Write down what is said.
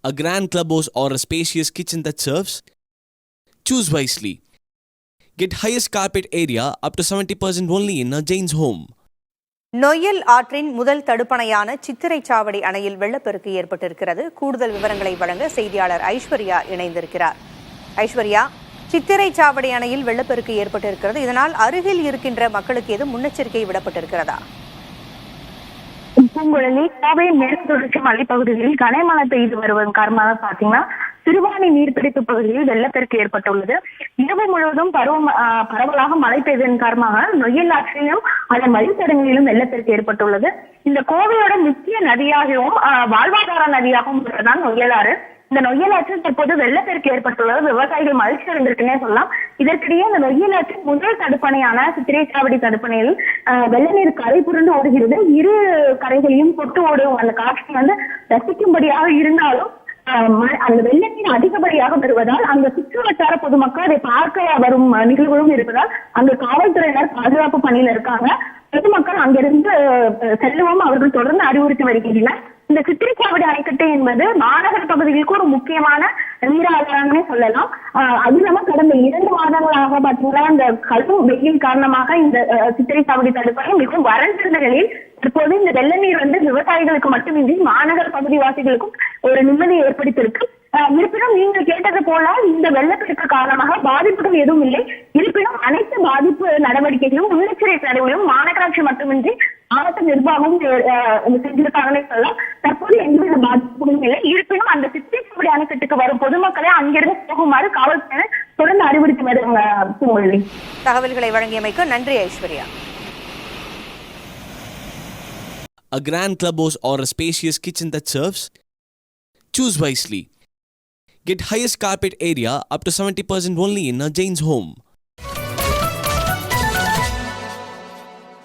A grand clubhouse or a spacious kitchen that serves? Choose wisely. Get highest carpet area up to 70% only in a Jain's home. Noyyal ஆற்றின் முதல் தடுப்பணையான சித்திரைச்சாவடி அணையில் வெள்ளப்பெருக்கு ஏற்பட்டிருக்கிறது. கூடுதல் விவரங்களை வழங்க செய்தியாளர் ஐஸ்வர்யா இணைந்திருக்கிறார். ஐஸ்வர்யா, சித்திரைச்சாவடி அணையில் வெள்ளப்பெருக்கு ஏற்பட்டிருக்கிறது. இதனால் அருகில் இருக்கின்ற மக்களுக்கு ஏதும் முன்னெச்சரிக்கை விடப்பட்டிருக்கிறதா? பூங்குழலி, கோவை மேற்கு தொடர்ச்சி மலைப்பகுதிகளில் கனமழை பெய்து வருவதன் காரணமாக பாத்தீங்கன்னா சிறுவாணி நீர்பிடிப்பு பகுதியில் வெள்ளப்பெருக்கு ஏற்பட்டுள்ளது. இரவு முழுவதும் பரவலாக மழை பெய்ததன் காரணமாக நொய்யல் ஆற்றிலும் அதன் வழித்தடங்களிலும் வெள்ளப்பெருக்கு ஏற்பட்டுள்ளது. இந்த கோவையோட முக்கிய நதியாகவும் வாழ்வாதார நதியாகவும் உள்ளதான் நொய்யல் ஆறு. இந்த நொய்யல் ஆற்றில் தற்போது வெள்ளப்பெருக்கு ஏற்பட்டுள்ளது. விவசாயிகள் மகிழ்ச்சி அடைந்திருக்குன்னே சொல்லலாம். இதற்கிடையே இந்த நொய்யல் ஆற்றின் முதல் தடுப்பணையான சித்திரைச்சாவடி தடுப்பணையில் வெள்ள நீர் கரை புரண்டு ஓடுகிறது. இரு கரைகளையும் தொட்டு ஓடும் அந்த காட்சி ரசிக்கும்படியாக இருந்தாலும் அந்த வெள்ள நீர் அதிகப்படியாக வருவதால் அங்க சுற்று வட்டார பொதுமக்கள் அதை பார்க்க வரும் நிகழ்வுகளும் இருப்பதால் அங்கு காவல்துறையினர் பாதுகாப்பு பணியில இருக்காங்க. பொதுமக்கள் அங்கிருந்து செல்லவும் அவர்கள் தொடர்ந்து அறிவுறுத்தி வருகின்றனர். இந்த சித்திரைச்சாவடி அணைக்கட்டு என்பது மாநகர பகுதிகளுக்கு ஒரு முக்கியமான நீர் ஆதாரம்னே சொல்லலாம். அது இல்லாம கடந்த 2 மாதங்களாக பார்த்தீங்கன்னா இந்த கடும் வெயில் காரணமாக இந்த சித்திரைச்சாவடி தடுப்பணை மிகவும் வறண்டிருந்த நிலையில் இப்போது இந்த வெள்ள நீர் விவசாயிகளுக்கு மட்டுமின்றி மாநகர பகுதிவாசிகளுக்கும் ஒரு நிம்மதியை ஏற்படுத்தியிருக்கு. இருப்பினும் நீங்கள் கேட்டது போல இந்த வெள்ளப்பெருக்கு காரணமாக பாதிப்புகள் எதுவும் இல்லை. இருப்பினும் அனைத்து பாதிப்பு நடவடிக்கைகளும் முன்னெச்சரிக்கை நடவடிக்கைகளும் மாநகராட்சி மட்டுமின்றி மாவட்ட நிர்வாகம் செஞ்சிருக்காங்கன்னே சொல்லலாம். தற்போது எந்தவித பாதிப்புகளும் இல்லை. இருப்பினும் அந்த சித்திரைச்சாவடி அணைக்கட்டுக்கு வரும் பொதுமக்களை அங்கிருந்து போகுமாறு காவல்துறையினர் தொடர்ந்து அறிவுறுத்தி வருவாங்க. தகவல்களை வழங்கியமைக்கு நன்றி Aishwarya. A grand clubhouse or a spacious kitchen that serves? Choose wisely. Get highest carpet area up to 70% only in a Jain's home.